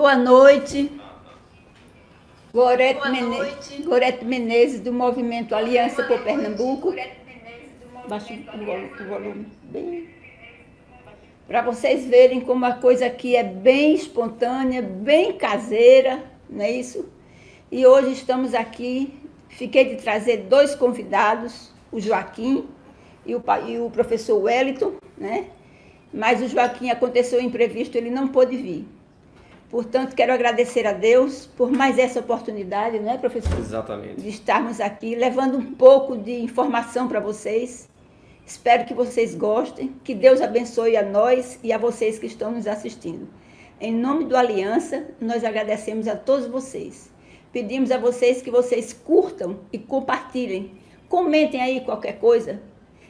Boa noite. Gorete Menezes, do Movimento Aliança por Pernambuco. Baixa o volume bem. Para vocês verem como a coisa aqui é bem espontânea, bem caseira, não é isso? E hoje estamos aqui, fiquei de trazer dois convidados, o Joaquim e o professor Wellington, né? Mas o Joaquim aconteceu um imprevisto, ele não pôde vir. Portanto, quero agradecer a Deus por mais essa oportunidade, não é, professor? Exatamente. De estarmos aqui, levando um pouco de informação para vocês. Espero que vocês gostem, que Deus abençoe a nós e a vocês que estão nos assistindo. Em nome do Aliança, nós agradecemos a todos vocês. Pedimos a vocês que vocês curtam e compartilhem. Comentem aí qualquer coisa.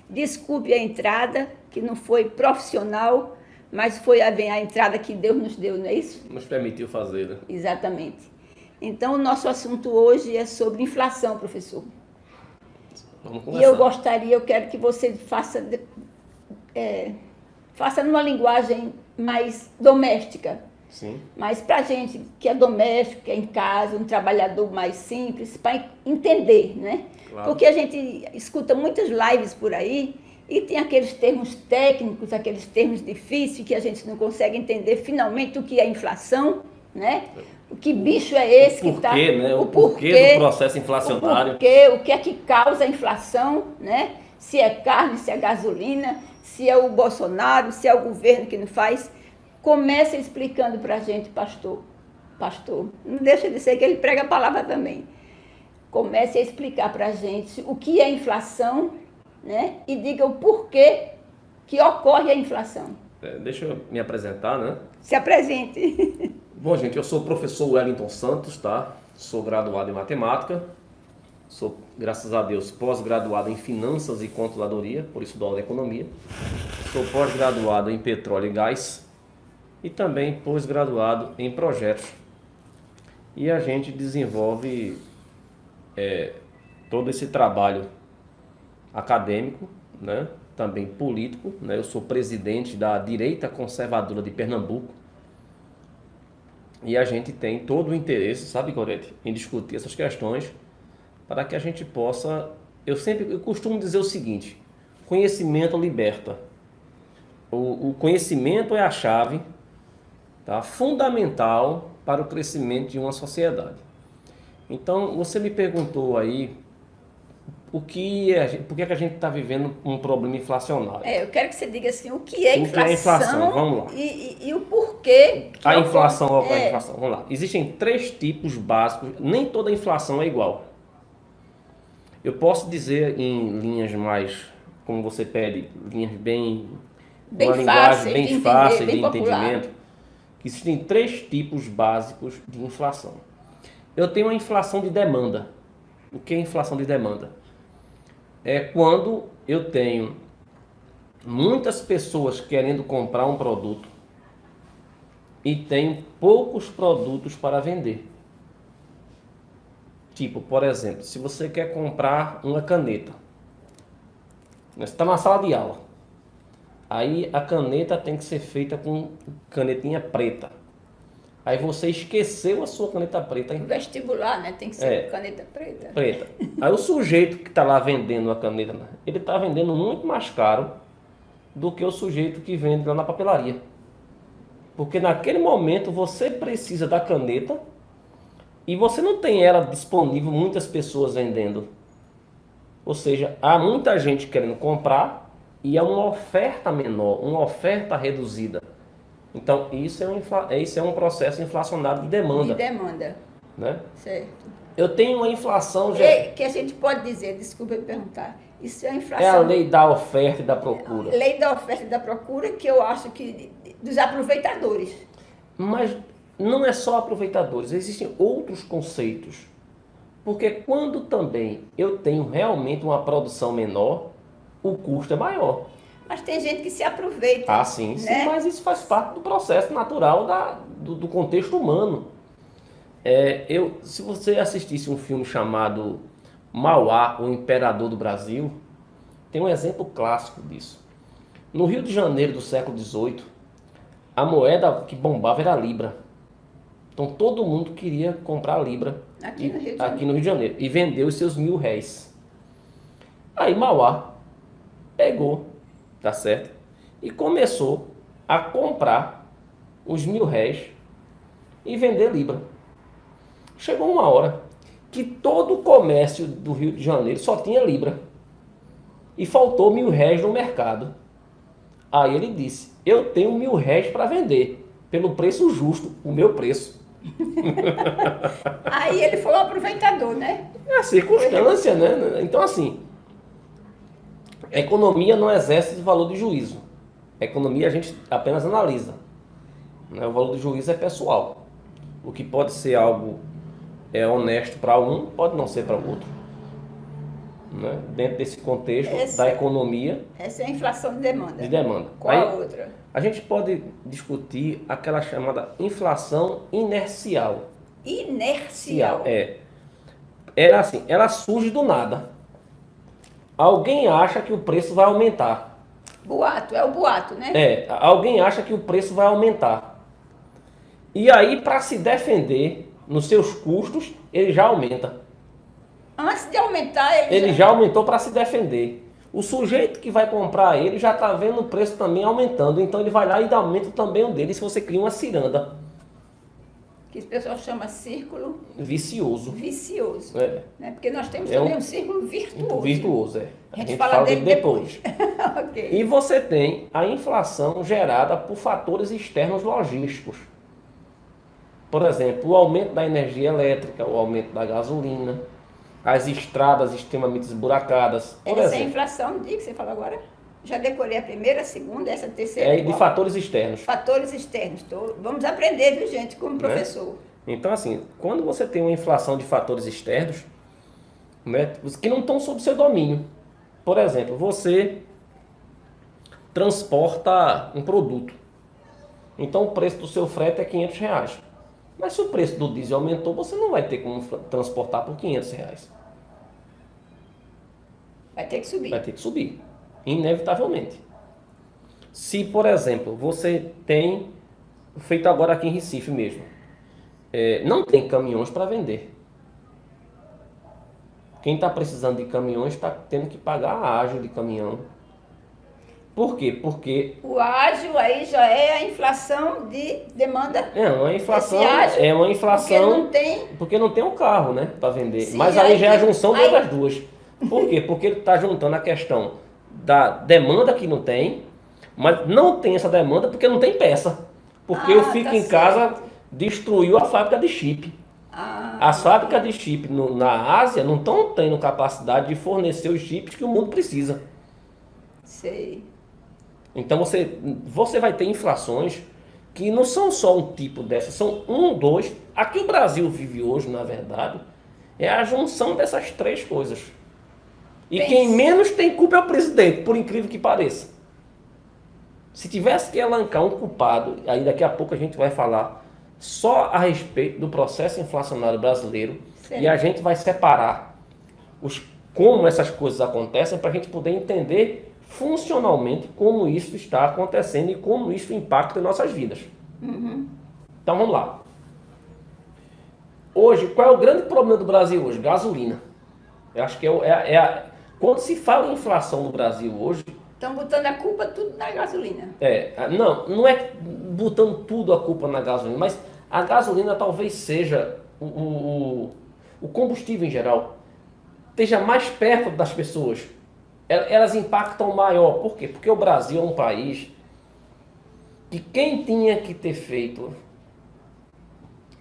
Desculpe a entrada, que não foi profissional, mas foi a entrada que Deus nos deu, não é isso? Nos permitiu fazer, né? Exatamente. Então, o nosso assunto hoje é sobre inflação, professor. Vamos começar. E eu quero que você faça numa linguagem mais doméstica. Sim. Mas para a gente que é doméstico, que é em casa, um trabalhador mais simples, para entender, né? Claro. Porque a gente escuta muitas lives por aí e tem aqueles termos técnicos, aqueles termos difíceis que a gente não consegue entender finalmente o que é inflação, né? O que bicho é esse que está... Né? O porquê do processo inflacionário. O que é que causa a inflação, né? Se é carne, se é gasolina, se é o Bolsonaro, se é o governo que não faz. Comece explicando para a gente, pastor. Não deixa de ser que ele prega a palavra também. Comece a explicar para a gente o que é inflação, né? E diga o porquê que ocorre a inflação. Deixa eu me apresentar, né? Se apresente. Bom, gente, eu sou o professor Wellington Santos, tá? Sou graduado em matemática. Sou, graças a Deus, pós-graduado em finanças e controladoria, por isso dou aula de economia. Sou pós-graduado em petróleo e gás e também pós-graduado em projetos. E a gente desenvolve todo esse trabalho acadêmico, né? Também político, né? Eu sou presidente da Direita Conservadora de Pernambuco e a gente tem todo o interesse, sabe, Gorete, em discutir essas questões para que a gente possa... Eu costumo dizer o seguinte: conhecimento liberta. O conhecimento é a chave, tá? Fundamental para o crescimento de uma sociedade. Então, você me perguntou aí por que a gente está vivendo um problema inflacionário. Eu quero que você diga assim, o que é inflação? O que é inflação? Vamos lá. E o porquê que a inflação. Vamos lá. Existem três tipos básicos, nem toda inflação é igual. Eu posso dizer em linhas mais, como você pede, linhas uma linguagem bem fácil de entendimento, que existem três tipos básicos de inflação. Eu tenho a inflação de demanda. O que é inflação de demanda? É quando eu tenho muitas pessoas querendo comprar um produto e tenho poucos produtos para vender. Tipo, por exemplo, se você quer comprar uma caneta, você está na sala de aula, aí a caneta tem que ser feita com canetinha preta. Aí você esqueceu a sua caneta preta. Vestibular, né? Tem que ser caneta preta. Preta. Aí o sujeito que está lá vendendo a caneta, ele está vendendo muito mais caro do que o sujeito que vende lá na papelaria. Porque naquele momento você precisa da caneta e você não tem ela disponível, muitas pessoas vendendo. Ou seja, há muita gente querendo comprar e há uma oferta menor, uma oferta reduzida. Então, isso é um processo inflacionário de demanda. De demanda. Né? Certo. Eu tenho uma inflação... Que a gente pode dizer, desculpa me perguntar, isso é a inflação... É a lei da oferta e da procura. Lei da oferta e da procura, que eu acho que dos aproveitadores. Mas não é só aproveitadores, existem outros conceitos. Porque quando também eu tenho realmente uma produção menor, o custo é maior. Mas tem gente que se aproveita. Ah, sim, né? Mas isso faz parte do processo natural do contexto humano. Se você assistisse um filme chamado Mauá, o Imperador do Brasil, tem um exemplo clássico disso. No Rio de Janeiro do século XVIII, a moeda que bombava era a libra. Então todo mundo queria comprar Libra aqui no Rio de Janeiro e vendeu os seus R$ 1.000. Aí Mauá pegou, tá certo? E começou a comprar os R$ 1.000 e vender Libra. Chegou uma hora que todo o comércio do Rio de Janeiro só tinha Libra. E faltou R$ 1.000 no mercado. Aí ele disse, eu tenho R$ 1.000 para vender, pelo preço justo, o meu preço. Aí ele foi um aproveitador, né? É a circunstância, né? Então assim, a economia não exerce valor de juízo. A economia a gente apenas analisa. Né? O valor de juízo é pessoal. O que pode ser algo honesto para um, pode não ser para o outro. Né? Dentro desse contexto da economia. Essa é a inflação de demanda. De demanda. Qual a outra? A gente pode discutir aquela chamada inflação inercial. Inercial? Era assim, ela surge do nada. Alguém acha que o preço vai aumentar. Boato, é o boato, né? Alguém acha que o preço vai aumentar. E aí, para se defender nos seus custos, ele já aumenta. Antes de aumentar, ele já aumentou para se defender. O sujeito que vai comprar ele já está vendo o preço também aumentando. Então ele vai lá e aumenta também o dele. Se você cria uma ciranda. Que o pessoal chama círculo vicioso. Vicioso. Né? Porque nós temos também um círculo virtuoso. Virtuoso, A gente fala dele depois. Okay. E você tem a inflação gerada por fatores externos logísticos. Por exemplo, o aumento da energia elétrica, o aumento da gasolina, as estradas extremamente esburacadas. Essa é a inflação, que você falou agora? Já decorei a primeira, a segunda, essa terceira. De fatores externos. Fatores externos. Vamos aprender, viu, gente, como professor. Então, assim, quando você tem uma inflação de fatores externos, né, que não estão sob seu domínio. Por exemplo, você transporta um produto. Então, o preço do seu frete é R$ 500. Mas se o preço do diesel aumentou, você não vai ter como transportar por R$ 500. Vai ter que subir. Vai ter que subir, inevitavelmente. Se, por exemplo, você tem, feito agora aqui em Recife mesmo, não tem caminhões para vender. Quem está precisando de caminhões está tendo que pagar a ágio de caminhão. Por quê? Porque o ágio aí já é a inflação de demanda. Uma inflação. É uma inflação. Porque não tem um carro, né, para vender. Sim, mas aí já é a junção das duas. Por quê? Porque ele está juntando a questão da demanda que não tem, mas não tem essa demanda porque não tem peça. Porque eu fico em casa, destruiu a fábrica de chip. As fábricas de chip na Ásia não estão tendo capacidade de fornecer os chips que o mundo precisa. Sei. Então você vai ter inflações que não são só um tipo dessas, são dois. Aqui o Brasil vive hoje, na verdade, é a junção dessas três coisas. E quem menos tem culpa é o presidente, por incrível que pareça. Se tivesse que elencar um culpado, aí daqui a pouco a gente vai falar só a respeito do processo inflacionário brasileiro. Sim. E a gente vai separar como essas coisas acontecem para a gente poder entender funcionalmente como isso está acontecendo e como isso impacta em nossas vidas. Uhum. Então vamos lá. Hoje, qual é o grande problema do Brasil hoje? Gasolina. Eu acho que quando se fala em inflação no Brasil hoje... Estão botando a culpa tudo na gasolina. Não é botando tudo a culpa na gasolina, mas a gasolina talvez seja o combustível em geral, esteja mais perto das pessoas. Elas impactam maior. Por quê? Porque o Brasil é um país que quem tinha que ter feito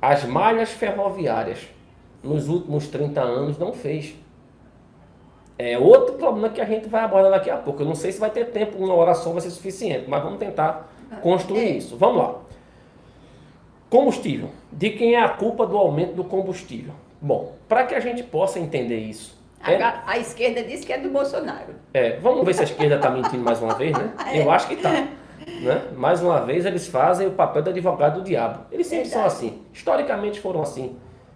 as malhas ferroviárias nos últimos 30 anos não fez. É outro problema que a gente vai abordar daqui a pouco. Eu não sei se vai ter tempo, uma hora só vai ser suficiente, mas vamos tentar construir isso. Vamos lá. Combustível. De quem é a culpa do aumento do combustível? Bom, para que a gente possa entender isso, a esquerda diz que é do Bolsonaro. Vamos ver se a esquerda está mentindo mais uma vez, né? Eu acho que está. Né? Mais uma vez eles fazem o papel do advogado do diabo. Eles sempre são assim. Historicamente foram assim.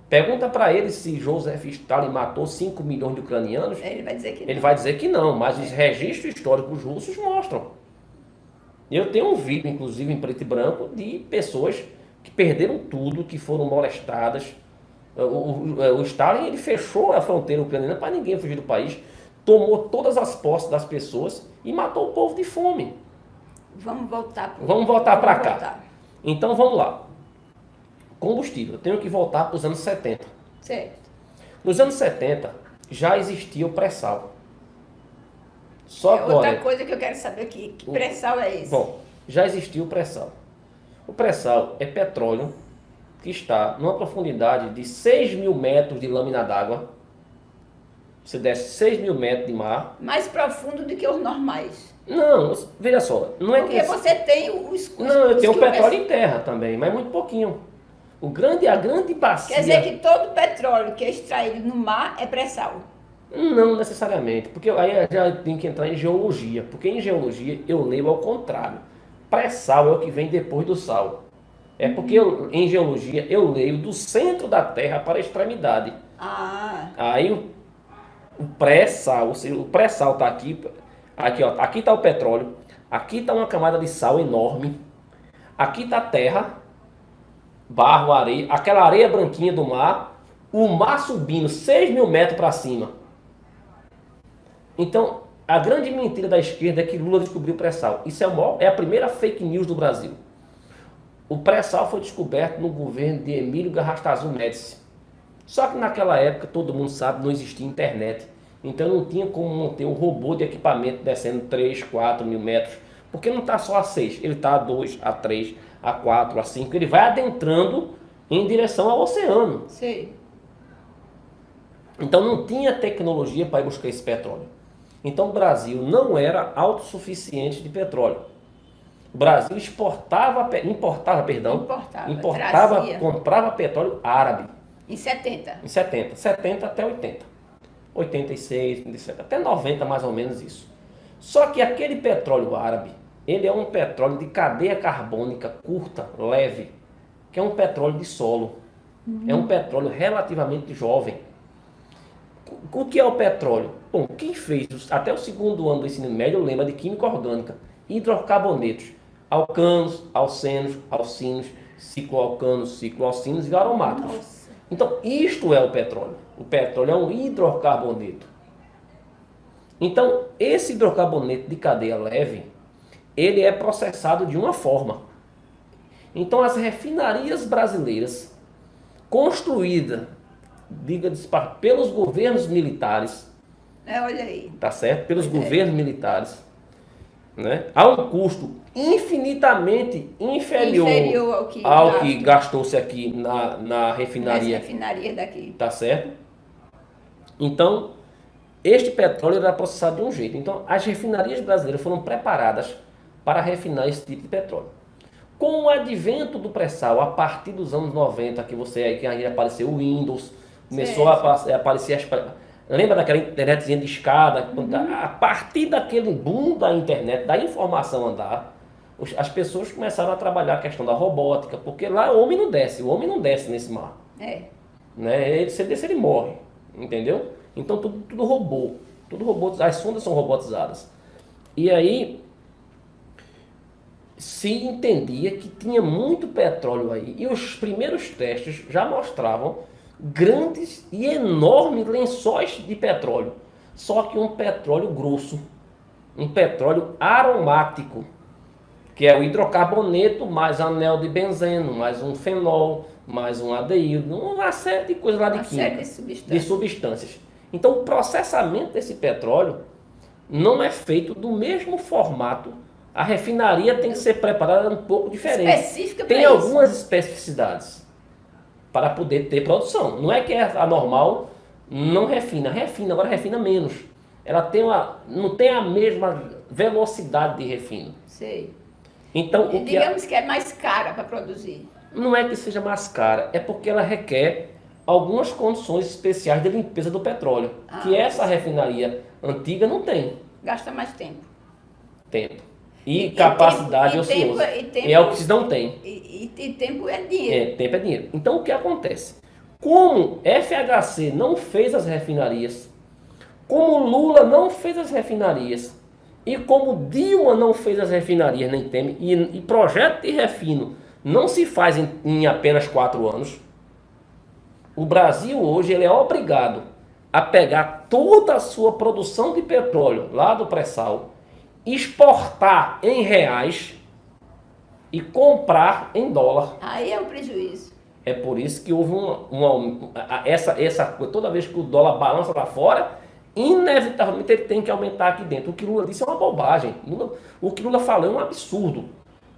Pergunta para eles se Joseph Stalin matou 5 milhões de ucranianos. Ele vai dizer que não. Ele vai dizer que não, mas os registros históricos russos mostram. Eu tenho um vídeo, inclusive em preto e branco, de pessoas que perderam tudo, que foram molestadas. O Stalin, ele fechou a fronteira ucraniana para ninguém fugir do país, tomou todas as posses das pessoas e matou o povo de fome. Vamos voltar para cá. Então vamos lá. Combustível, eu tenho que voltar para os anos 70. Certo. Nos anos 70 já existia o pré-sal. Só que, outra coisa que eu quero saber aqui, que pré-sal é esse? Bom, já existia o pré-sal. O pré-sal é petróleo que está numa profundidade de 6.000 metros de lâmina d'água. Você desce 6.000 metros de mar. Mais profundo do que os normais. Não, veja só. Não é porque que você tem os Não, eu tenho petróleo em terra também, mas muito pouquinho. A grande bacia... Quer dizer que todo petróleo que é extraído no mar é pré-sal? Não necessariamente, porque aí já tem que entrar em geologia, porque em geologia eu leio ao contrário. Pré-sal é o que vem depois do sal. É porque em geologia eu leio do centro da Terra para a extremidade. Aí o pré-sal, ou seja, o pré-sal está aqui, ó, aqui está o petróleo, aqui está uma camada de sal enorme, aqui está a terra, barro, areia, aquela areia branquinha do mar, o mar subindo 6.000 metros para cima. Então, a grande mentira da esquerda é que Lula descobriu o pré-sal. Isso é a primeira fake news do Brasil. O pré-sal foi descoberto no governo de Emílio Garrastazu Médici. Só que naquela época, todo mundo sabe, não existia internet. Então não tinha como manter um robô de equipamento descendo 3, 4 mil metros. Porque não está só a 6, ele está a 2, a 3, a 4, a 5. Ele vai adentrando em direção ao oceano. Sim. Então não tinha tecnologia para ir buscar esse petróleo. Então o Brasil não era autossuficiente de petróleo. O Brasil comprava petróleo árabe. Em 70? Em 70. 70 até 80. 86, 87, até 90 mais ou menos isso. Só que aquele petróleo árabe, ele é um petróleo de cadeia carbônica curta, leve, que é um petróleo de solo. É um petróleo relativamente jovem. O que é o petróleo? Bom, quem fez até o segundo ano do ensino médio lembra de química orgânica, hidrocarbonetos, alcanos, alcenos, alcinos, cicloalcanos, cicloalcinos e aromáticos. Nossa. Então, isto é o petróleo. O petróleo é um hidrocarboneto. Então, esse hidrocarboneto de cadeia leve, ele é processado de uma forma. Então, as refinarias brasileiras, construídas, diga-se, pelos governos militares, olha aí. Tá certo? Pelos governos militares, né? A um custo infinitamente inferior ao que gastou-se aqui na refinaria. Daqui. Tá certo? Então, este petróleo era processado de um jeito. Então, as refinarias brasileiras foram preparadas para refinar esse tipo de petróleo. Com o advento do pré-sal, a partir dos anos 90, que aí apareceu o Windows, começou a aparecer lembra daquela internetzinha de escada? A partir daquele boom da internet, da informação andar, as pessoas começaram a trabalhar a questão da robótica, porque lá o homem não desce nesse mar. Né? Se ele descer, ele morre, entendeu? Então tudo robô, as sondas são robotizadas. E aí se entendia que tinha muito petróleo aí, e os primeiros testes já mostravam grandes e enormes lençóis de petróleo, só que um petróleo grosso, um petróleo aromático, que é o hidrocarboneto mais anel de benzeno, mais um fenol, mais um aldeído, uma série de coisas lá de química, de substâncias. Então o processamento desse petróleo não é feito do mesmo formato. A refinaria tem que ser preparada um pouco diferente. Tem algumas especificidades para poder ter produção. Não é que a normal não refina, agora refina menos. Ela não tem a mesma velocidade de refino. Sei. Então, digamos que é mais cara para produzir. Não é que seja mais cara, é porque ela requer algumas condições especiais de limpeza do petróleo, que essa refinaria antiga não tem. Gasta mais tempo. E capacidade ociosa. É o que se não tem. E tempo é dinheiro. Tempo é dinheiro. Então o que acontece? Como FHC não fez as refinarias, como Lula não fez as refinarias, e como Dilma não fez as refinarias, nem Temer, e projeto de refino não se faz em apenas 4 anos. O Brasil hoje ele é obrigado a pegar toda a sua produção de petróleo lá do pré-sal, exportar em reais e comprar em dólar. Aí é um prejuízo. É por isso que houve essa coisa. Toda vez que o dólar balança lá fora, inevitavelmente ele tem que aumentar aqui dentro. O que Lula disse é uma bobagem. O que Lula falou é um absurdo.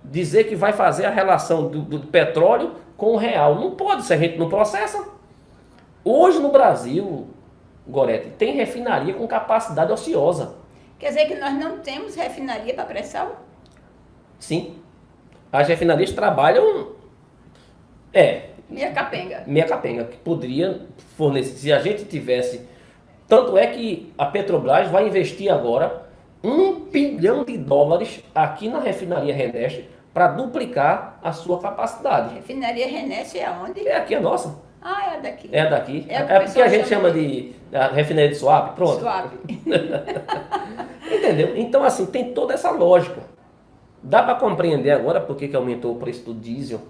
Dizer que vai fazer a relação do petróleo com o real. Não pode, se a gente não processa. Hoje no Brasil, Gorete, tem refinaria com capacidade ociosa. Quer dizer que nós não temos refinaria para pré-sal? Sim. As refinarias trabalham... Meia capenga. Meia capenga, que poderia fornecer. Se a gente tivesse... Tanto é que a Petrobras vai investir agora $1 bilhão aqui na refinaria Reneste para duplicar a sua capacidade. Refinaria Reneste é aonde? É aqui a nossa. Ah, é daqui. É daqui. É porque a gente chama de refinaria de Suape. Pronto. Suave. Entendeu? Então, assim, tem toda essa lógica. Dá para compreender agora por que aumentou o preço do diesel,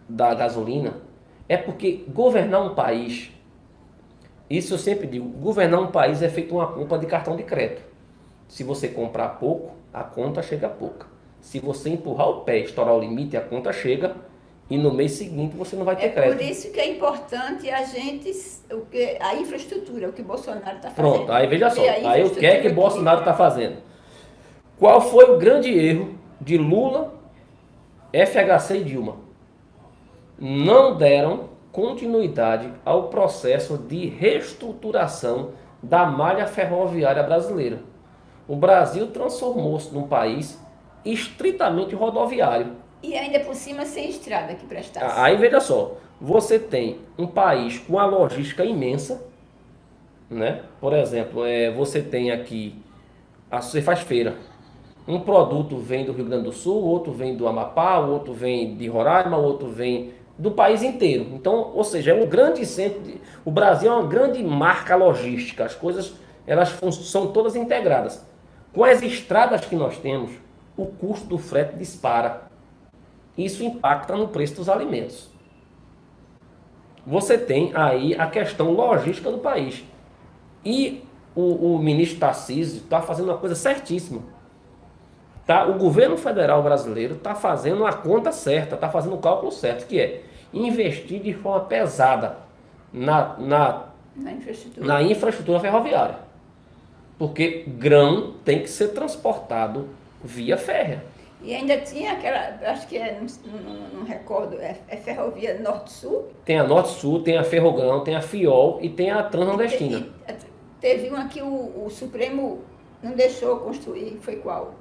da gasolina. É porque governar um país, isso eu sempre digo, governar um país é feito uma compra de cartão de crédito. Se você comprar pouco, a conta chega pouca. Se você empurrar o pé, estourar o limite, a conta chega e no mês seguinte você não vai ter crédito. É por isso que é importante a infraestrutura, o que Bolsonaro está fazendo. Pronto, aí veja só, aí o que é que Bolsonaro está fazendo? Qual foi o grande erro de Lula, FHC e Dilma? Não deram continuidade ao processo de reestruturação da malha ferroviária brasileira. O Brasil transformou-se num país estritamente rodoviário. E ainda por cima sem estrada que prestasse. Aí veja só, você tem um país com uma logística imensa, né? Por exemplo, você tem aqui, você faz feira. Um produto vem do Rio Grande do Sul, outro vem do Amapá, outro vem de Roraima, outro vem do país inteiro. Então, ou seja, é um grande centro. O Brasil é uma grande marca logística. As coisas elas são todas integradas. Com as estradas que nós temos, o custo do frete dispara. Isso impacta no preço dos alimentos. Você tem aí a questão logística do país. E o ministro Tarcísio está fazendo uma coisa certíssima. Tá? O governo federal brasileiro está fazendo a conta certa, está fazendo o cálculo certo, que é investir de forma pesada na infraestrutura ferroviária. Porque grão tem que ser transportado via férrea. E ainda tinha aquela, acho que não recordo, é Ferrovia Norte-Sul? Tem a Norte-Sul, tem a Ferrogrão, tem a Fiol e tem a Transnordestina. Teve uma que o Supremo não deixou construir, foi qual?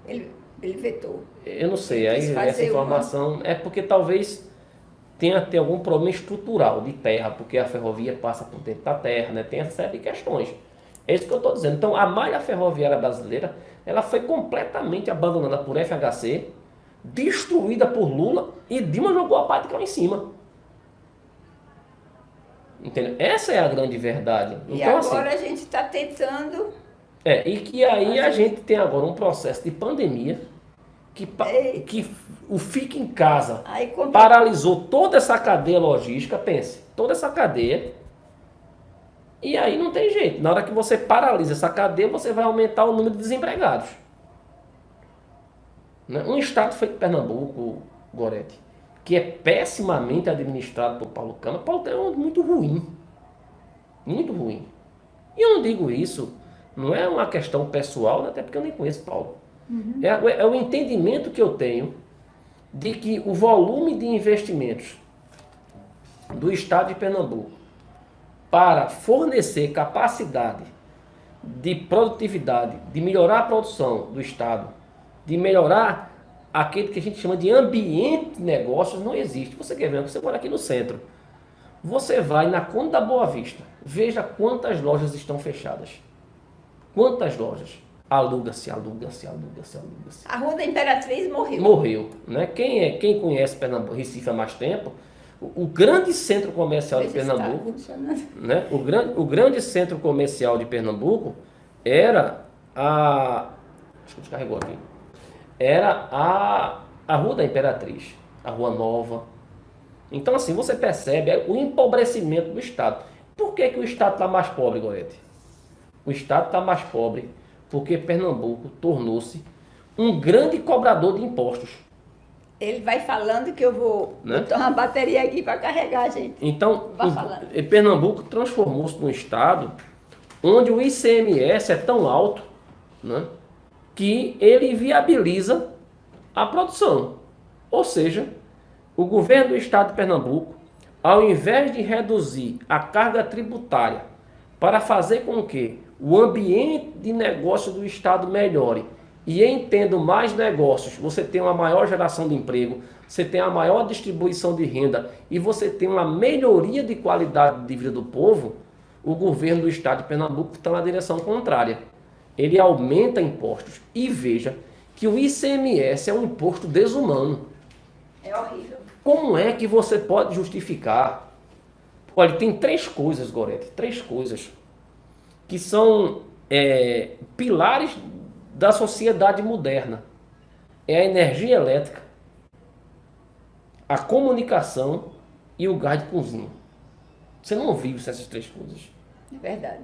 Ele vetou. Eu não sei, aí essa informação é porque talvez tenha algum problema estrutural de terra, porque a ferrovia passa por dentro da terra, né? Tem essa série de questões. É isso que eu estou dizendo. Então, a malha ferroviária brasileira, ela foi completamente abandonada por FHC, destruída por Lula e Dilma jogou a parte lá em cima. Entendeu? Essa é a grande verdade. E então, agora assim, a gente está tentando... e que aí a gente tem agora um processo de pandemia que o Fica em Casa paralisou toda essa cadeia logística, pense, toda essa cadeia, e aí não tem jeito. Na hora que você paralisa essa cadeia, você vai aumentar o número de desempregados. Um estado feito Pernambuco, Gorete, que é pessimamente administrado por Paulo Câmara. Paulo Câmara é muito ruim. Muito ruim. E eu não digo isso, não é uma questão pessoal, até porque eu nem conheço Paulo. Uhum. É o entendimento que eu tenho de que o volume de investimentos do estado de Pernambuco para fornecer capacidade de produtividade, de melhorar a produção do estado, de melhorar aquele que a gente chama de ambiente de negócios, não existe. Você quer ver, você mora aqui no centro, você vai na Conde da Boa Vista, veja quantas lojas estão fechadas. Quantas lojas? Aluga-se. A Rua da Imperatriz morreu. Morreu, né? Quem conhece Pernambuco, Recife há mais tempo, o grande centro comercial de Pernambuco, né? O grande centro comercial de Pernambuco era a... Acho que descarregou aqui. Era a Rua da Imperatriz. a Rua Nova. Então, assim, você percebe o empobrecimento do Estado. Por que o Estado está mais pobre, Gorete? O Estado está mais pobre porque Pernambuco tornou-se um grande cobrador de impostos. Ele vai falando que eu vou Né? botar uma bateria aqui para carregar, gente. Então, Vai falando. Pernambuco transformou-se num estado onde o ICMS é tão alto, né, que ele viabiliza a produção. Ou seja, o governo do estado de Pernambuco, ao invés de reduzir a carga tributária para fazer com que o ambiente de negócio do estado melhore e entendo mais negócios, você tem uma maior geração de emprego, você tem a maior distribuição de renda e você tem uma melhoria de qualidade de vida do povo, o governo do estado de Pernambuco está na direção contrária. Ele aumenta impostos. E veja que o ICMS é um imposto desumano. É horrível. Como é que você pode justificar? Olha, tem três coisas, Gorete, três coisas que são pilares da sociedade moderna. É a energia elétrica, a comunicação e o gás de cozinha. Você não vive essas três coisas. É verdade.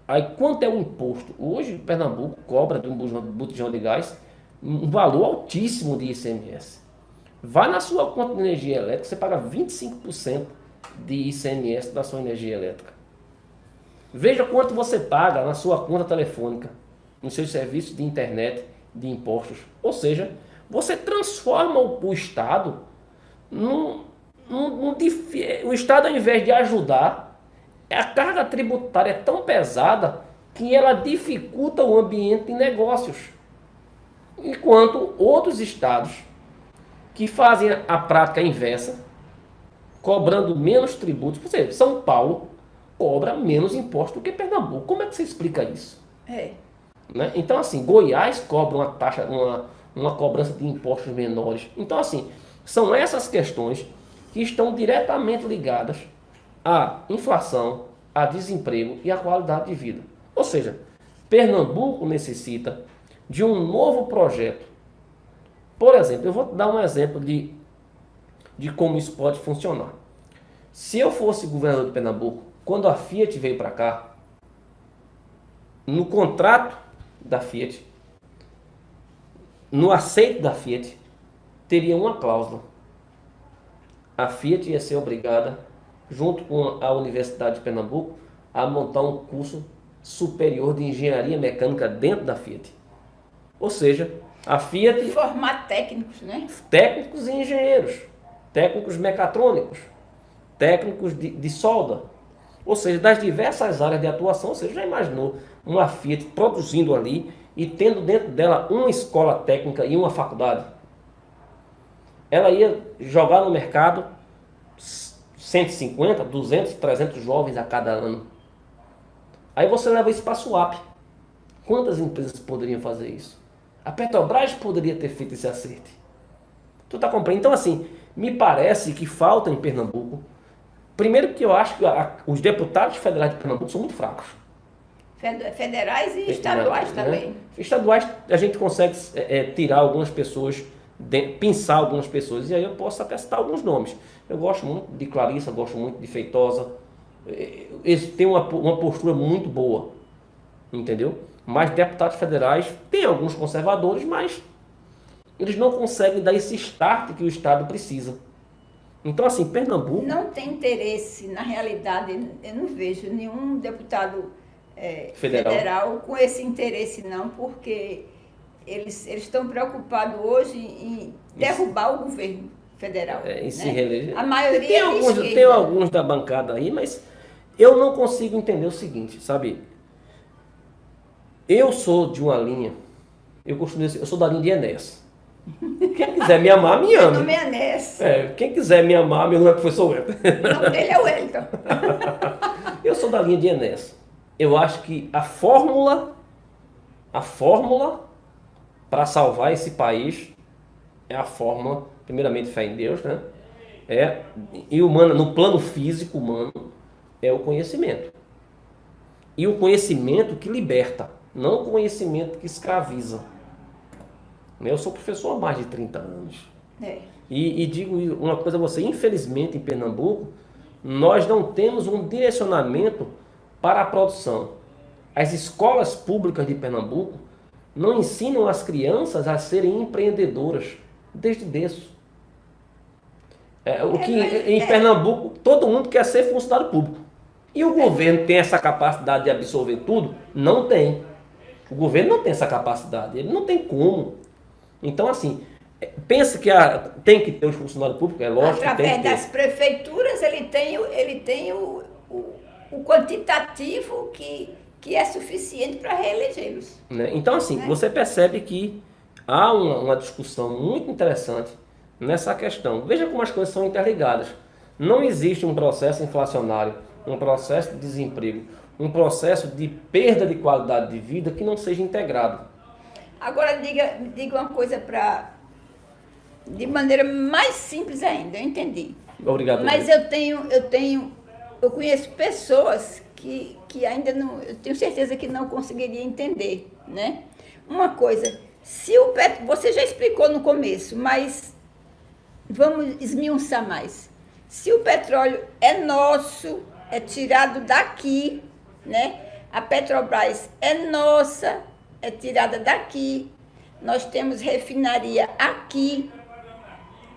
Aí quanto é o imposto? Hoje Pernambuco cobra de um botijão de gás um valor altíssimo de ICMS. Vai na sua conta de energia elétrica, você paga 25% de ICMS da sua energia elétrica. Veja quanto você paga na sua conta telefônica, nos seus serviços de internet, de impostos. Ou seja, você transforma o Estado o Estado, ao invés de ajudar, a carga tributária é tão pesada que ela dificulta o ambiente de negócios. Enquanto outros estados que fazem a prática inversa, cobrando menos tributos, por exemplo, São Paulo cobra menos imposto do que Pernambuco. Como é que você explica isso? Né? Então, assim, Goiás cobra uma taxa, uma cobrança de impostos menores. Então, assim, são essas questões que estão diretamente ligadas à inflação, a desemprego e à qualidade de vida. Ou seja, Pernambuco necessita de um novo projeto. Por exemplo, eu vou dar um exemplo de como isso pode funcionar. Se eu fosse governador de Pernambuco, quando a Fiat veio para cá, no contrato da Fiat, no aceite da Fiat, teria uma cláusula. A Fiat ia ser obrigada, junto com a Universidade de Pernambuco, a montar um curso superior de engenharia mecânica dentro da Fiat. Ou seja, a Fiat... Formar técnicos, né? Técnicos e engenheiros, técnicos mecatrônicos, técnicos de solda. Ou seja, das diversas áreas de atuação. Você já imaginou uma Fiat produzindo ali e tendo dentro dela uma escola técnica e uma faculdade? Ela ia jogar no mercado 150, 200, 300 jovens a cada ano. Aí você leva isso para a Suape. Quantas empresas poderiam fazer isso? A Petrobras poderia ter feito esse acerto. Tu tá compreendendo? Então, assim, me parece que falta em Pernambuco. Primeiro que eu acho que os deputados federais de Pernambuco são muito fracos. Federais e estaduais também. Estaduais a gente consegue tirar algumas pessoas, pinçar algumas pessoas, e aí eu posso até citar alguns nomes. Eu gosto muito de Clarissa, gosto muito de Feitosa. Eles têm uma postura muito boa, entendeu? Mas deputados federais, tem alguns conservadores, mas eles não conseguem dar esse start que o Estado precisa. Então, assim, Pernambuco... Não tem interesse, na realidade, eu não vejo nenhum deputado federal com esse interesse, não, porque eles estão preocupados hoje em derrubar o governo federal. Em se né? reeleger. A maioria tem alguns da bancada aí, mas eu não consigo entender o seguinte, sabe? Eu sou de uma linha, eu costumo dizer, eu sou da linha de Enéas. Quem quiser me amar, me ame. Meu nome é Enéas. Quem quiser me amar, meu nome é professor Wellington. O nome dele é Wellington. Eu sou da linha de Enéas. Eu acho que a fórmula para salvar esse país é a fórmula, primeiramente, fé em Deus, né? E humana, no plano físico humano, é o conhecimento. E o conhecimento que liberta, não o conhecimento que escraviza. Eu sou professor há mais de 30 anos. E digo uma coisa a você, infelizmente em Pernambuco, nós não temos um direcionamento para a produção. As escolas públicas de Pernambuco não ensinam as crianças a serem empreendedoras desde berço. Em Pernambuco, todo mundo quer ser funcionário público. E o governo tem essa capacidade de absorver tudo? Não tem. O governo não tem essa capacidade, ele não tem como. Então, assim, pensa que tem que ter os funcionários públicos, é lógico. Através das prefeituras, ele tem o quantitativo que é suficiente para reelegê-los. Né? Então, assim, você percebe que há uma discussão muito interessante nessa questão. Veja como as coisas são interligadas. Não existe um processo inflacionário, um processo de desemprego, um processo de perda de qualidade de vida que não seja integrado. Agora, diga uma coisa de maneira mais simples ainda, eu entendi. Obrigado. Mas eu conheço pessoas que ainda não, eu tenho certeza que não conseguiria entender, né? Uma coisa, se o petróleo, você já explicou no começo, mas vamos esmiuçar mais. Se o petróleo é nosso, é tirado daqui, né? A Petrobras é nossa, é tirada daqui. Nós temos refinaria aqui.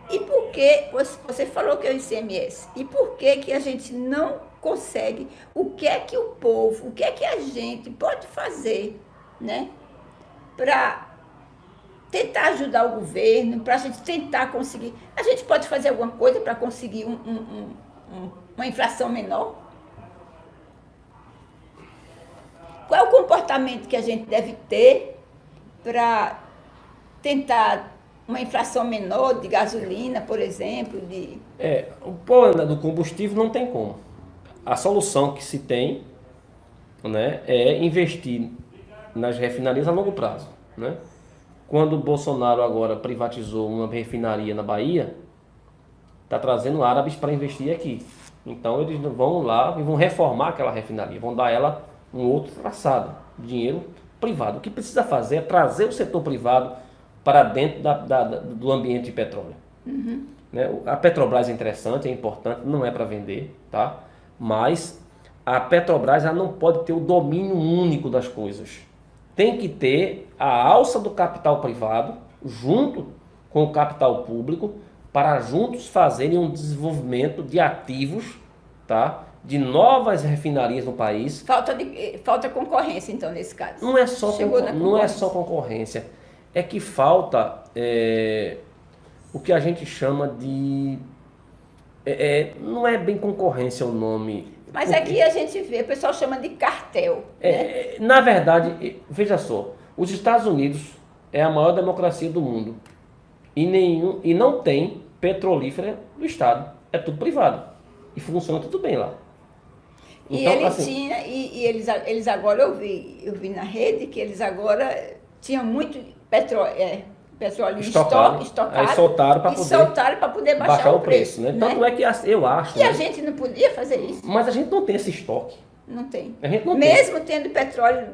E por que, você falou que é o ICMS, e por que a gente não consegue, o que é que o povo, o que é que a gente pode fazer, né, para tentar ajudar o governo, para a gente tentar conseguir, a gente pode fazer alguma coisa para conseguir uma inflação menor? Qual é o comportamento que a gente deve ter para tentar uma inflação menor de gasolina, por exemplo? O problema do combustível não tem como. A solução que se tem, né, é investir nas refinarias a longo prazo. Né? Quando o Bolsonaro agora privatizou uma refinaria na Bahia, está trazendo árabes para investir aqui. Então eles vão lá e vão reformar aquela refinaria, vão dar ela um outro traçado, dinheiro privado. O que precisa fazer é trazer o setor privado para dentro do ambiente de petróleo. Uhum. Né? A Petrobras é interessante, é importante, não é para vender, tá? Mas a Petrobras ela não pode ter o domínio único das coisas. Tem que ter a alça do capital privado junto com o capital público para juntos fazerem um desenvolvimento de ativos, tá? De novas refinarias no país. Falta concorrência, então, nesse caso. Não é só concorrência. É que falta o que a gente chama de... não é bem concorrência o nome. Mas aqui a gente vê, o pessoal chama de cartel. Né? Na verdade, veja só, os Estados Unidos é a maior democracia do mundo. E não tem petrolífera do Estado. É tudo privado. E funciona tudo bem lá. Então, e ele tinha, eles agora, eu vi na rede que eles agora tinham muito petróleo estocado. Aí soltaram para poder baixar o preço. Né? Tanto é que eu acho... Que a gente não podia fazer isso. Mas a gente não tem esse estoque. Não tem. A gente não Mesmo tendo petróleo...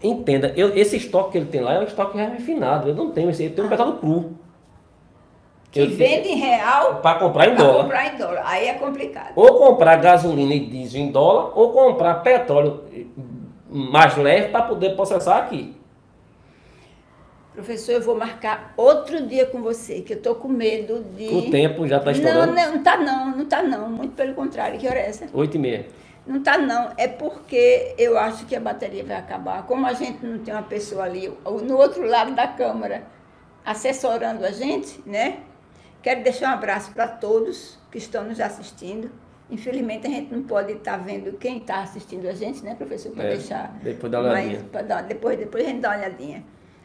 Entenda, esse estoque que ele tem lá é um estoque refinado. Eu não tenho esse, eu tenho um petróleo cru. Que vende em real para comprar em dólar. Aí é complicado. Ou comprar gasolina e diesel em dólar, ou comprar petróleo mais leve para poder processar aqui. Professor, eu vou marcar outro dia com você, que eu estou com medo de... O tempo já está estourando? Não está não. Muito pelo contrário. Que hora é essa? 8h30. Não está não. É porque eu acho que a bateria vai acabar. Como a gente não tem uma pessoa ali, no outro lado da câmara, assessorando a gente, né? Quero deixar um abraço para todos que estão nos assistindo. Infelizmente, a gente não pode estar vendo quem está assistindo a gente, né, professor? Para deixar... Depois dá uma olhadinha. Depois a gente dá uma olhadinha.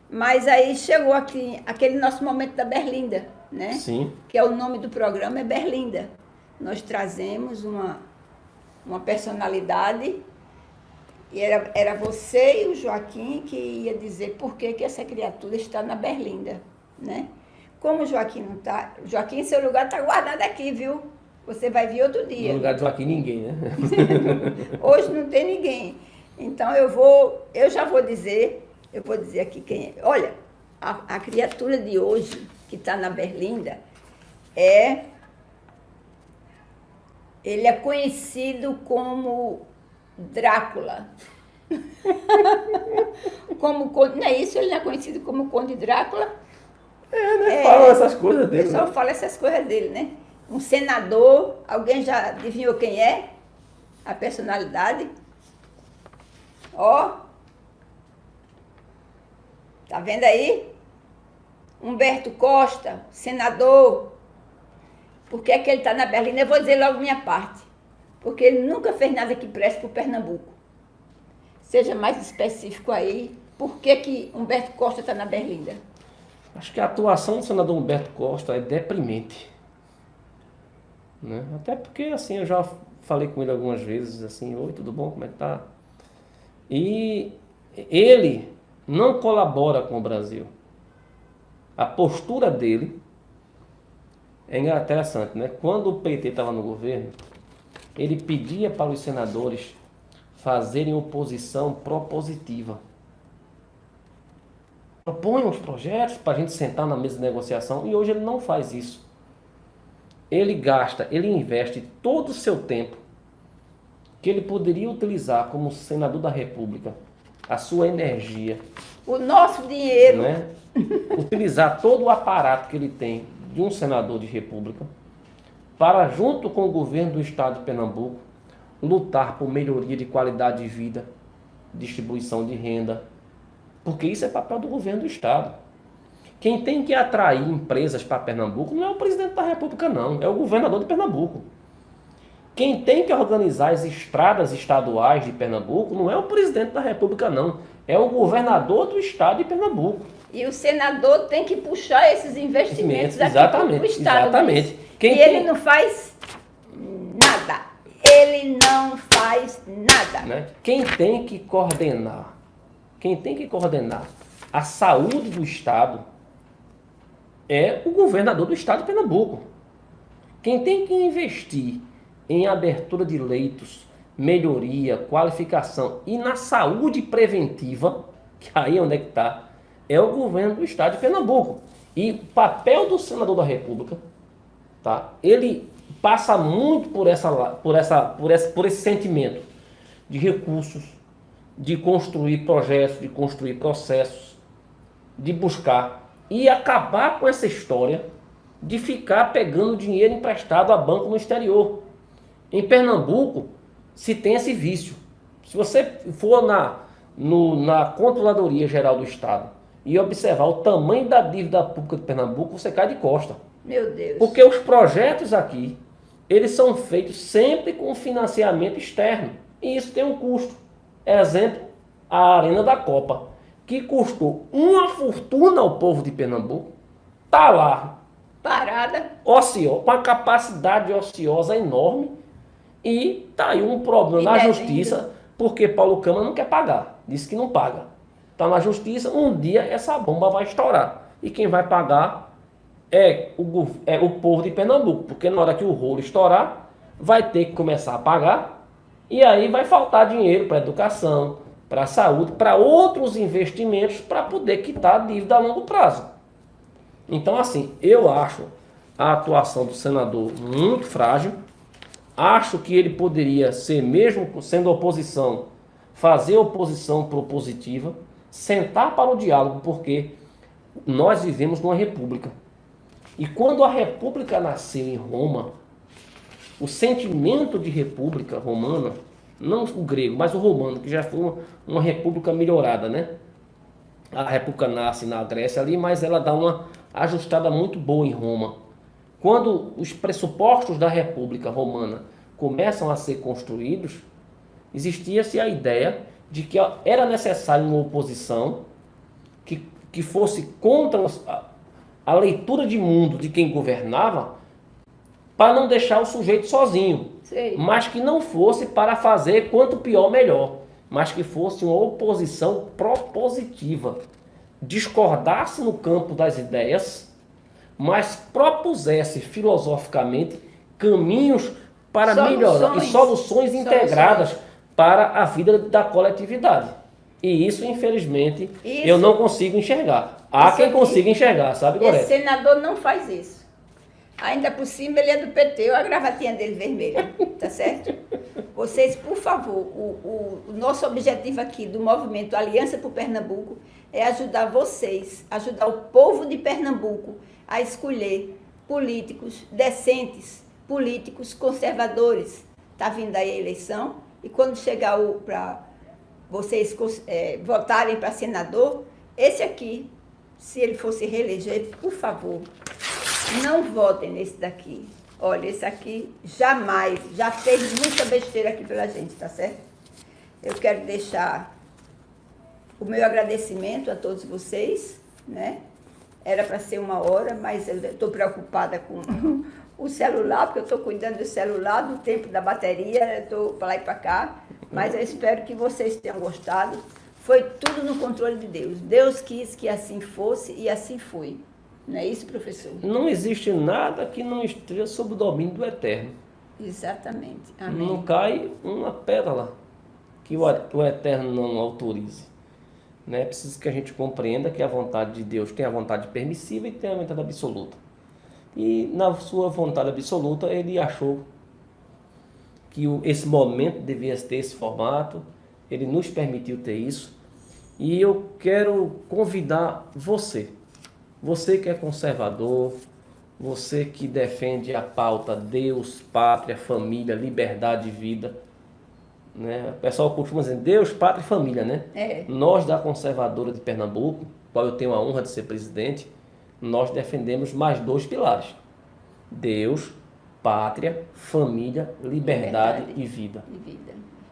Mas aí chegou aqui aquele nosso momento da Berlinda, né? Sim. Que é o nome do programa, é Berlinda. Nós trazemos uma personalidade, e era você e o Joaquim que ia dizer por que essa criatura está na Berlinda, né? Como o Joaquim não está... Joaquim, seu lugar está guardado aqui, viu? Você vai vir outro dia. No lugar de Joaquim, ninguém, né? Hoje não tem ninguém. Então eu já vou dizer, aqui quem é. Olha, a criatura de hoje, que está na Berlinda, Ele é conhecido como Drácula. Não é isso? Ele não é conhecido como Conde Drácula? Falam essas coisas dele. O pessoal fala essas coisas dele, né? Um senador, alguém já adivinhou quem é? A personalidade? Ó. Tá vendo aí? Humberto Costa, senador. Por que é que ele está na Berlinda? Eu vou dizer logo minha parte. Porque ele nunca fez nada que preste para o Pernambuco. Seja mais específico aí. Por que que Humberto Costa está na Berlinda? Acho que a atuação do senador Humberto Costa é deprimente. Né? Até porque, assim, eu já falei com ele algumas vezes, assim, oi, tudo bom, como é que tá? E ele não colabora com o Brasil. A postura dele é interessante, né? Quando o PT estava no governo, ele pedia para os senadores fazerem oposição propositiva. Proponham os projetos para a gente sentar na mesa de negociação, e hoje ele não faz isso. Ele investe todo o seu tempo que ele poderia utilizar como senador da República, a sua energia. O nosso dinheiro. Né? Utilizar todo o aparato que ele tem de um senador de república para, junto com o governo do estado de Pernambuco, lutar por melhoria de qualidade de vida, distribuição de renda, porque isso é papel do governo do estado. Quem tem que atrair empresas para Pernambuco não é o presidente da república, não, é o governador de Pernambuco. Quem tem que organizar as estradas estaduais de Pernambuco não é o presidente da república, não, é o governador do estado de Pernambuco. E o senador tem que puxar esses investimentos aqui para o estado. Exatamente. Ele não faz nada. Ele não faz nada. Né? Quem tem que coordenar a saúde do estado é o governador do estado de Pernambuco. Quem tem que investir em abertura de leitos, melhoria, qualificação e na saúde preventiva, que aí é onde é que está, é o governo do estado de Pernambuco. E o papel do senador da República, tá? Ele passa muito por esse sentimento de recursos, de construir projetos, de construir processos, de buscar e acabar com essa história de ficar pegando dinheiro emprestado a banco no exterior. Em Pernambuco se tem esse vício. Se você for na Controladoria Geral do Estado e observar o tamanho da dívida pública de Pernambuco, você cai de costa. Meu Deus. Porque os projetos aqui, eles são feitos sempre com financiamento externo. E isso tem um custo. Exemplo, a Arena da Copa, que custou uma fortuna ao povo de Pernambuco, está lá. Parada. Com a capacidade ociosa enorme. E está aí um problema na justiça, porque Paulo Câmara não quer pagar. Disse que não paga. Está na justiça, um dia essa bomba vai estourar. E quem vai pagar é o povo de Pernambuco. Porque na hora que o rolo estourar, vai ter que começar a pagar. E aí vai faltar dinheiro para educação, para saúde, para outros investimentos para poder quitar a dívida a longo prazo. Então, assim, eu acho a atuação do senador muito frágil. Acho que ele poderia ser, mesmo sendo oposição, fazer oposição propositiva, sentar para o diálogo, porque nós vivemos numa república. E quando a república nasceu em Roma, o sentimento de república romana, não o grego, mas o romano, que já foi uma república melhorada, né? A república nasce na Grécia ali, mas ela dá uma ajustada muito boa em Roma. Quando os pressupostos da República Romana começam a ser construídos, existia-se a ideia de que era necessário uma oposição que fosse contra a leitura de mundo de quem governava, para não deixar o sujeito sozinho. Sei. Mas que não fosse para fazer quanto pior melhor, mas que fosse uma oposição propositiva, discordasse no campo das ideias, mas propusesse filosoficamente caminhos para melhorar e soluções integradas para a vida da coletividade. E isso, infelizmente, eu não consigo enxergar. Há quem consiga enxergar, sabe, Gorete? Esse senador não faz isso. Ainda por cima ele é do PT, olha a gravatinha dele vermelha, tá certo? Vocês, por favor, o nosso objetivo aqui do movimento Aliança por Pernambuco é ajudar vocês, ajudar o povo de Pernambuco a escolher políticos decentes, políticos conservadores. Está vindo aí a eleição e quando chegar para vocês votarem para senador, esse aqui, se ele fosse reeleger, por favor, não votem nesse daqui. Olha, esse aqui jamais, já fez muita besteira aqui pela gente, tá certo? Eu quero deixar o meu agradecimento a todos vocês, né? Era para ser 1 hora, mas eu estou preocupada com o celular, porque eu estou cuidando do celular, do tempo da bateria, eu estou para lá e para cá, mas eu espero que vocês tenham gostado. Foi tudo no controle de Deus. Deus quis que assim fosse e assim foi. Não é isso, professor? Não existe nada que não esteja sob o domínio do Eterno. Exatamente. Amém. Não cai uma pétala que o Eterno não autorize. Né? É preciso que a gente compreenda que a vontade de Deus tem a vontade permissiva e tem a vontade absoluta. E na sua vontade absoluta ele achou que esse momento devia ter esse formato, ele nos permitiu ter isso. E eu quero convidar você que é conservador, você que defende a pauta Deus, pátria, família, liberdade e vida, né? O pessoal costuma dizer Deus, pátria e família, né? Nós da Conservadora de Pernambuco, qual eu tenho a honra de ser presidente, nós defendemos mais 2 pilares: Deus, pátria, família, liberdade e vida.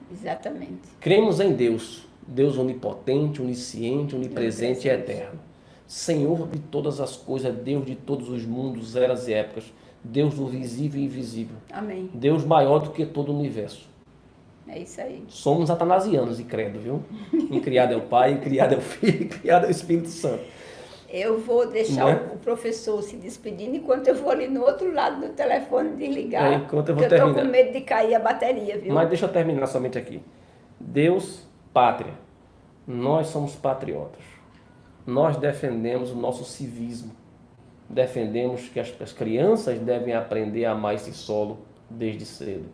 Exatamente. Cremos em Deus, Deus onipotente, onisciente, onipresente e eterno. Senhor de todas as coisas, Deus de todos os mundos, eras e épocas, Deus do visível e invisível. Amém. Deus maior do que todo o universo. É isso aí. Somos atanasianos e credo, viu? Em criado é o Pai, em criado é o Filho, em criado é o Espírito Santo. Eu vou deixar o professor se despedindo enquanto eu vou ali no outro lado do telefone desligar. Enquanto eu vou terminar. Eu tô com medo de cair a bateria, viu? Mas deixa eu terminar somente aqui. Deus, pátria. Nós somos patriotas. Nós defendemos o nosso civismo. Defendemos que as crianças devem aprender a amar esse solo desde cedo.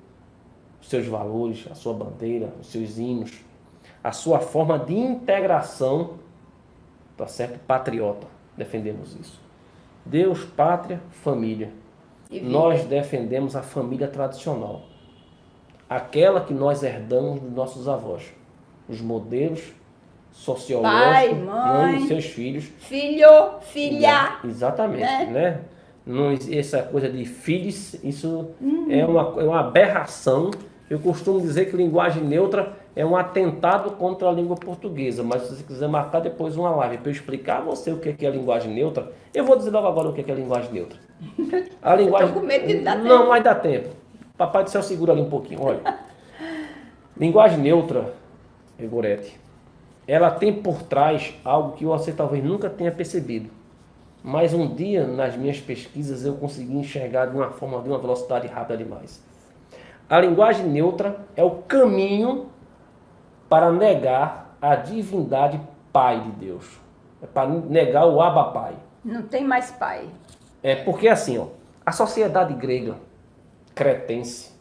Os seus valores, a sua bandeira, os seus hinos, a sua forma de integração, tá certo? Patriota. Defendemos isso. Deus, pátria, família. Nós defendemos a família tradicional. Aquela que nós herdamos dos nossos avós. Os modelos sociológicos, pai, mãe, e seus filhos. Filho, filha. Exatamente, né? Não, essa coisa de filhos, isso é uma aberração. Eu costumo dizer que linguagem neutra é um atentado contra a língua portuguesa, mas se você quiser marcar depois uma live para eu explicar a você o que é a linguagem neutra, eu vou dizer logo agora o que é a linguagem neutra. A linguagem... Eu tô com medo de dar tempo. Não, mas dá tempo. Papai do céu segura ali um pouquinho, olha. Linguagem neutra, Gorete, ela tem por trás algo que você talvez nunca tenha percebido. Mas um dia, nas minhas pesquisas, eu consegui enxergar de uma forma, de uma velocidade rápida demais. A linguagem neutra é o caminho para negar a divindade Pai de Deus. É para negar o Abba Pai. Não tem mais pai. É porque assim, ó, a sociedade grega, cretense,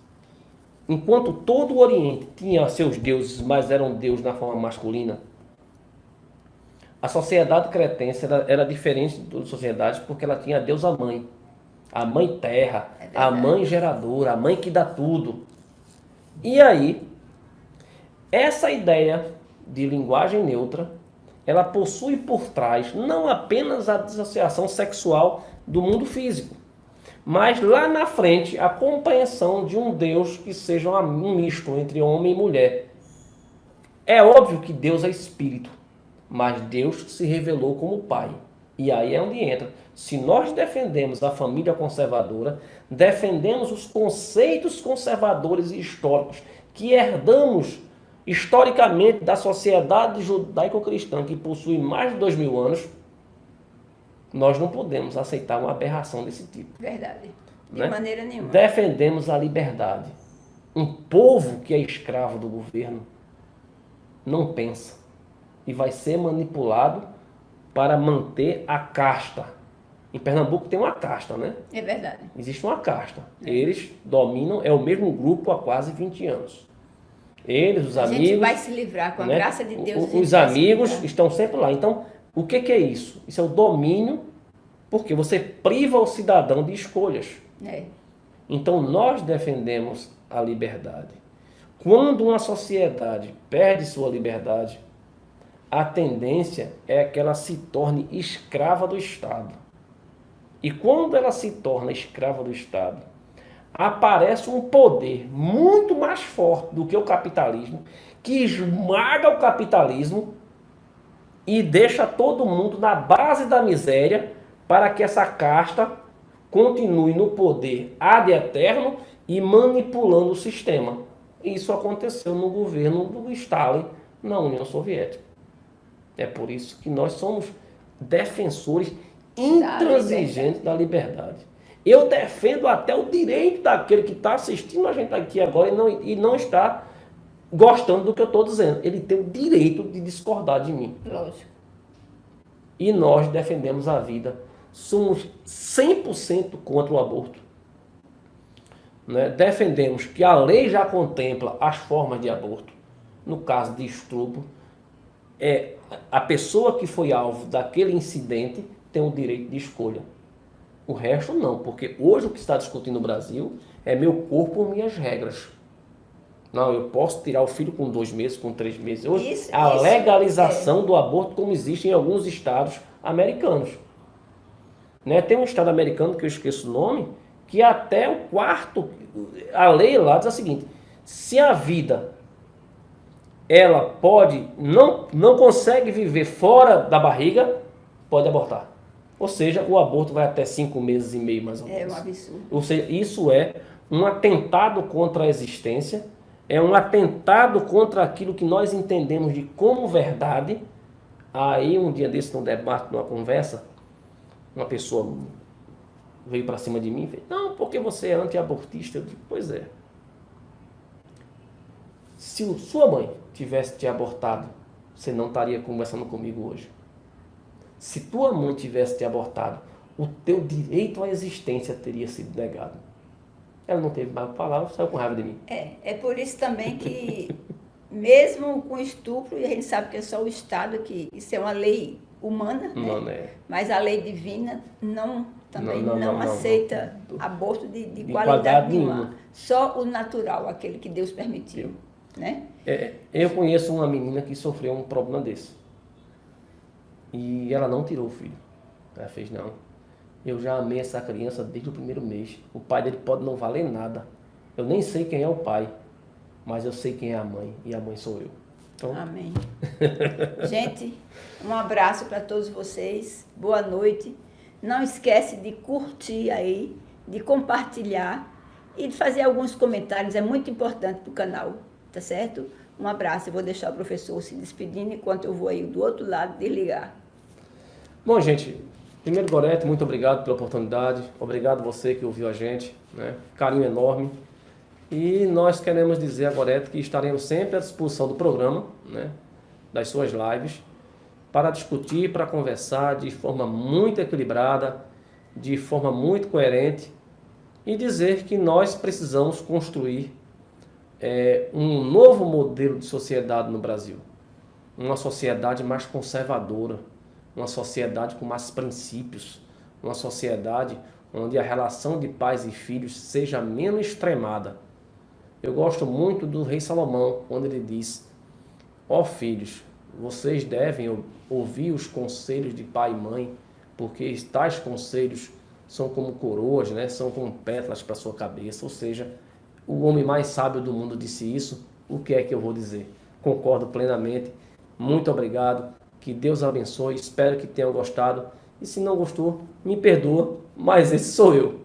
enquanto todo o Oriente tinha seus deuses, mas eram deuses na forma masculina, a sociedade cretense era diferente das sociedades porque ela tinha a deusa mãe. A mãe terra, a mãe geradora, a mãe que dá tudo. E aí, essa ideia de linguagem neutra, ela possui por trás não apenas a dissociação sexual do mundo físico, mas lá na frente a compreensão de um Deus que seja um misto entre homem e mulher. É óbvio que Deus é espírito, mas Deus se revelou como Pai. E aí é onde entra. Se nós defendemos a família conservadora, defendemos os conceitos conservadores e históricos que herdamos historicamente da sociedade judaico-cristã que possui mais de 2000 anos, nós não podemos aceitar uma aberração desse tipo. Verdade. De maneira nenhuma. Defendemos a liberdade. Um povo que é escravo do governo não pensa e vai ser manipulado para manter a casta Em Pernambuco tem uma casta, né? É verdade. Existe uma casta. Eles dominam, é o mesmo grupo há quase 20 anos. Eles, os amigos... A gente vai se livrar, com a graça de Deus. Os amigos estão sempre lá. Então, o que é isso? Isso é o domínio, porque você priva o cidadão de escolhas. Então, nós defendemos a liberdade. Quando uma sociedade perde sua liberdade, a tendência é que ela se torne escrava do Estado. E quando ela se torna escrava do Estado, aparece um poder muito mais forte do que o capitalismo, que esmaga o capitalismo e deixa todo mundo na base da miséria para que essa casta continue no poder ad eterno e manipulando o sistema. Isso aconteceu no governo do Stalin na União Soviética. É por isso que nós somos defensores intransigentes da liberdade. Eu defendo até o direito daquele que está assistindo a gente aqui agora e não está gostando do que eu estou dizendo. Ele tem o direito de discordar de mim. Lógico. E nós defendemos a vida. Somos 100% contra o aborto. Né? Defendemos que a lei já contempla as formas de aborto. No caso de estupro, a pessoa que foi alvo daquele incidente tem o direito de escolha. O resto não, porque hoje o que está discutindo no Brasil é meu corpo, minhas regras. Não, eu posso tirar o filho com 2 meses, com 3 meses. Hoje, a legalização do aborto como existe em alguns estados americanos. Né? Tem um estado americano, que eu esqueço o nome, que até o quarto, a lei lá diz o seguinte: se a vida ela não consegue viver fora da barriga, pode abortar. Ou seja, o aborto vai até 5 meses e meio, mais ou menos. É um absurdo. Ou seja, isso é um atentado contra a existência, é um atentado contra aquilo que nós entendemos de como verdade. Aí, um dia desse, num debate, numa conversa, uma pessoa veio para cima de mim e fez: não, porque você é anti-abortista. Eu digo: pois é. Se sua mãe tivesse te abortado, você não estaria conversando comigo hoje. Se tua mãe tivesse te abortado, o teu direito à existência teria sido negado. Ela não teve mais palavras, saiu com raiva de mim. É por isso também que, mesmo com estupro, e a gente sabe que é só o Estado, que isso é uma lei humana, né? Mas a lei divina não aceita aborto de qualidade nenhuma. Só o natural, aquele que Deus permitiu. Né? Eu conheço uma menina que sofreu um problema desse. E ela não tirou o filho. Ela fez: não, eu já amei essa criança desde o primeiro mês. O pai dele pode não valer nada. Eu nem sei quem é o pai, mas eu sei quem é a mãe. E a mãe sou eu. Então... Amém. Gente, um abraço para todos vocês. Boa noite. Não esquece de curtir aí, de compartilhar e de fazer alguns comentários. É muito importante para o canal. Tá certo? Um abraço. Eu vou deixar o professor se despedindo enquanto eu vou aí do outro lado desligar. Bom, gente, primeiro, Gorete, muito obrigado pela oportunidade. Obrigado você que ouviu a gente, né? Carinho enorme. E nós queremos dizer a Gorete que estaremos sempre à disposição do programa, né? Das suas lives, para discutir, para conversar de forma muito equilibrada, de forma muito coerente, e dizer que nós precisamos construir um novo modelo de sociedade no Brasil. Uma sociedade mais conservadora, uma sociedade com mais princípios, uma sociedade onde a relação de pais e filhos seja menos extremada. Eu gosto muito do rei Salomão, quando ele diz: ó filhos, vocês devem ouvir os conselhos de pai e mãe, porque tais conselhos são como coroas, né? São como pétalas para sua cabeça. Ou seja, o homem mais sábio do mundo disse isso. O que é que eu vou dizer? Concordo plenamente. Muito obrigado. Que Deus abençoe. Espero que tenham gostado. E se não gostou, me perdoa, mas esse sou eu.